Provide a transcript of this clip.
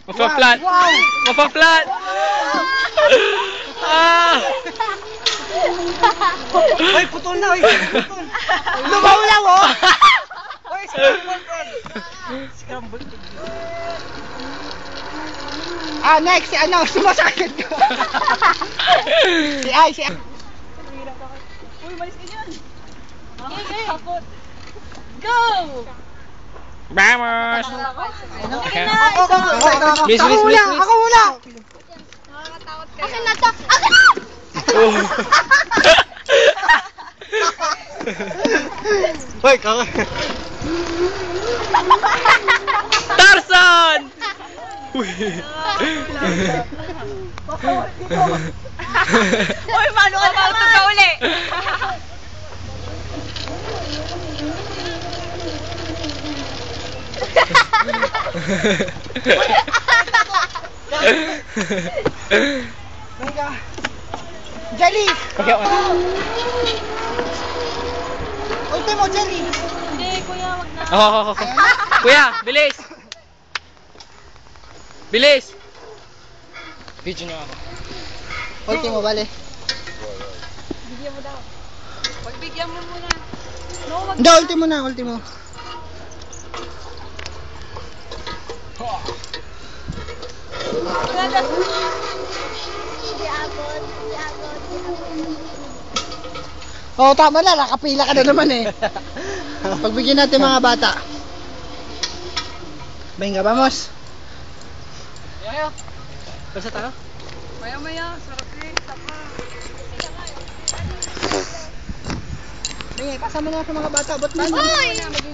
Mapaplat! Mapaplat! Ah! Ay, putol na, putol. Lumawlaw, oh! Ay, scramble egg. Scramble egg. Ah, next, si ano, sumasakit ko. Si Ay. Uy, malis ka dyan. Takot. Go! Vamos! Bilis, Ako bilis, muna, bilis. ako muna. Nakakatakot kayo. Akin na to! Akin na! Oh. Hoy, kaka. Tarzan! Uy! Uy, paano ka makatog ka uli? Mega. Jelly! Okay, Ultimo, Jelly! Hindi, kuya, wag na. oh. Kuya, bilis! Bilis! Video niyo ako. Ultimo, bale. Bigyan mo daw. Pagbigyan mo muna. No, wag Hindi, ultimo na, ultimo. Oo, tama na, nakapila ka na naman eh. Pagbigyan natin mga bata. Venga, vamos. Basta tayo? Maya-maya, sarap eh. Tapa. Venga, kasama na sa mga bata. Ba't na? Hoy!